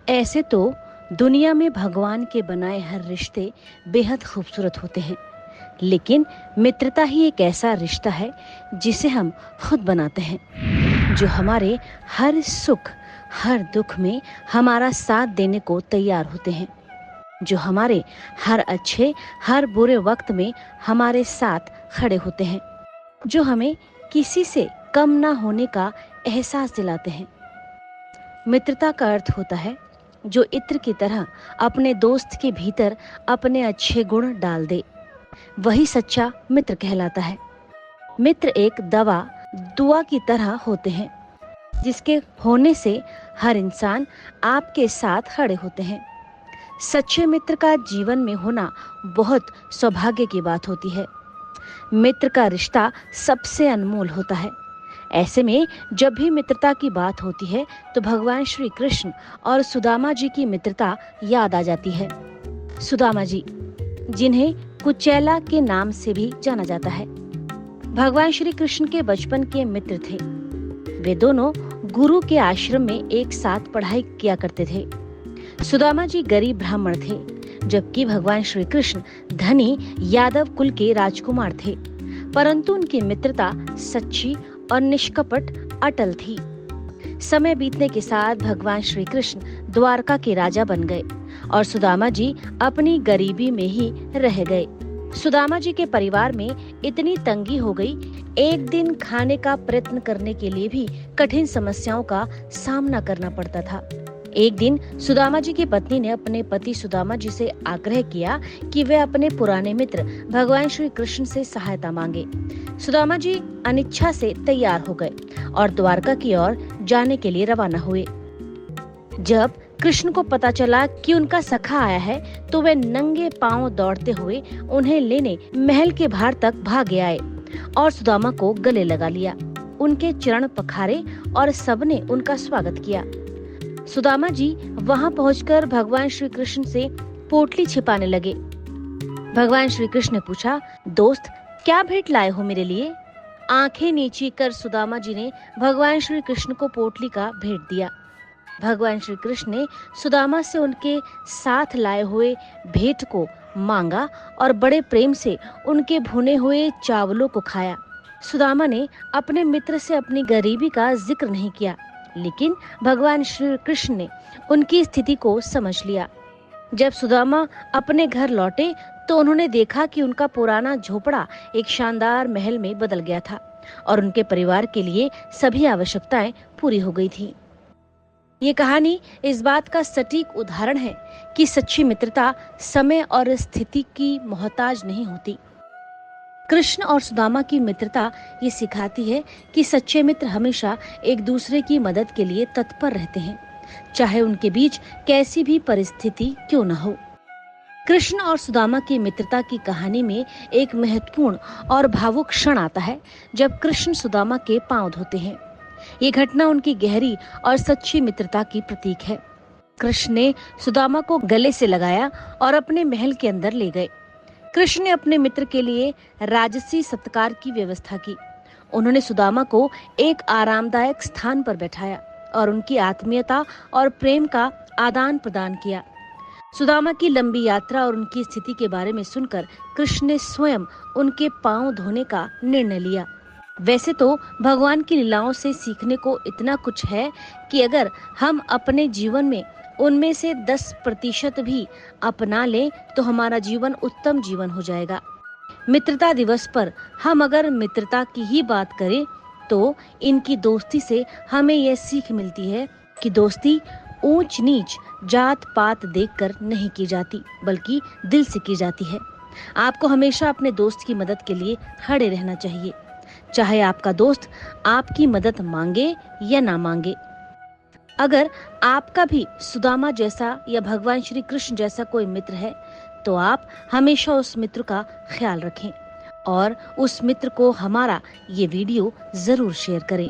ऐसे तो दुनिया में भगवान के बनाए हर रिश्ते बेहद खूबसूरत होते हैं, लेकिन मित्रता ही एक ऐसा रिश्ता है जिसे हम खुद बनाते हैं, जो हमारे हर सुख, हर दुख में हमारा साथ देने को तैयार होते हैं, जो हमारे हर अच्छे, हर बुरे वक्त में हमारे साथ खड़े होते हैं, जो हमें किसी से कम ना होने का एहसास दिलाते हैं। मित्रता का अर्थ होता है जो इत्र की तरह अपने दोस्त के भीतर अपने अच्छे गुण डाल दे, वही सच्चा मित्र कहलाता है। मित्र एक दुआ की तरह होते हैं, जिसके होने से हर इंसान आपके साथ खड़े होते हैं। सच्चे मित्र का जीवन में होना बहुत सौभाग्य की बात होती है। मित्र का रिश्ता सबसे अनमोल होता है। ऐसे में जब भी मित्रता की बात होती है तो भगवान श्री कृष्ण और सुदामा जी की मित्रता याद आ जाती है। सुदामा जी, जिन्हें कुचेला के नाम से भी जाना जाता है, भगवान श्री कृष्ण के बचपन के मित्र थे। वे दोनों गुरु के आश्रम में एक साथ पढ़ाई किया करते थे। सुदामा जी गरीब ब्राह्मण थे, जबकि भगवान श्री कृष्ण धनी यादव कुल के राजकुमार थे, परंतु उनकी मित्रता सच्ची और निष्कपट अटल थी। समय बीतने के साथ भगवान श्री कृष्ण द्वारका के राजा बन गए और सुदामा जी अपनी गरीबी में ही रह गए। सुदामा जी के परिवार में इतनी तंगी हो गई, एक दिन खाने का प्रयत्न करने के लिए भी कठिन समस्याओं का सामना करना पड़ता था। एक दिन सुदामा जी की पत्नी ने अपने पति सुदामा जी से आग्रह किया कि वे अपने पुराने मित्र भगवान श्री कृष्ण से सहायता मांगे। सुदामा जी अनिच्छा से तैयार हो गए और द्वारका की ओर जाने के लिए रवाना हुए। जब कृष्ण को पता चला कि उनका सखा आया है, तो वे नंगे पांव दौड़ते हुए उन्हें लेने महल के बाहर तक भागे आए और सुदामा को गले लगा लिया। उनके चरण पखारे और सबने उनका स्वागत किया। सुदामा जी वहां पहुंचकर भगवान श्री कृष्ण से पोटली छिपाने लगे। भगवान श्री कृष्ण ने पूछा, दोस्त, क्या भेंट लाए हो मेरे लिए? आंखें नीची कर सुदामा जी ने भगवान श्री कृष्ण को पोटली का भेंट दिया। भगवान श्री कृष्ण ने सुदामा से उनके साथ लाए हुए भेंट को मांगा और बड़े प्रेम से उनके भुने हुए चावलों को खाया। सुदामा ने अपने मित्र से अपनी गरीबी का जिक्र नहीं किया, लेकिन भगवान श्री कृष्ण ने उनकी स्थिति को समझ लिया। जब सुदामा अपने घर लौटे तो उन्होंने देखा कि उनका पुराना झोपड़ा एक शानदार महल में बदल गया था और उनके परिवार के लिए सभी आवश्यकताएं पूरी हो गई थी। ये कहानी इस बात का सटीक उदाहरण है कि सच्ची मित्रता समय और स्थिति की मोहताज नहीं होती। कृष्ण और सुदामा की मित्रता ये सिखाती है कि सच्चे मित्र हमेशा एक दूसरे की मदद के लिए तत्पर रहते हैं, चाहे उनके बीच कैसी भी परिस्थिति क्यों न हो। कृष्ण और सुदामा की मित्रता की कहानी में एक महत्वपूर्ण और भावुक क्षण आता है जब कृष्ण सुदामा के पांव धोते हैं। ये घटना उनकी गहरी और सच्ची मित्रता की प्रतीक है। कृष्ण ने सुदामा को गले से लगाया और अपने महल के अंदर ले गए। कृष्ण ने अपने मित्र के लिए राजसी सत्कार की व्यवस्था की। उन्होंने सुदामा को एक आरामदायक स्थान पर बैठाया और उनकी आत्मीयता और प्रेम का आदान प्रदान किया। सुदामा की लंबी यात्रा और उनकी स्थिति के बारे में सुनकर कृष्ण ने स्वयं उनके पांव धोने का निर्णय लिया। वैसे तो भगवान की लीलाओं से सीखने को इतना कुछ है कि अगर हम अपने जीवन में उनमें से 10% भी अपना लें तो हमारा जीवन उत्तम जीवन हो जाएगा। मित्रता दिवस पर हम अगर मित्रता की ही बात करें तो इनकी दोस्ती से हमें यह सीख मिलती है कि दोस्ती ऊंच नीच, जात पात देखकर नहीं की जाती, बल्कि दिल से की जाती है। आपको हमेशा अपने दोस्त की मदद के लिए खड़े रहना चाहिए, चाहे आपका दोस्त आपकी मदद मांगे या ना मांगे। अगर आपका भी सुदामा जैसा या भगवान श्री कृष्ण जैसा कोई मित्र है तो आप हमेशा उस मित्र का ख्याल रखें और उस मित्र को हमारा ये वीडियो जरूर शेयर करें।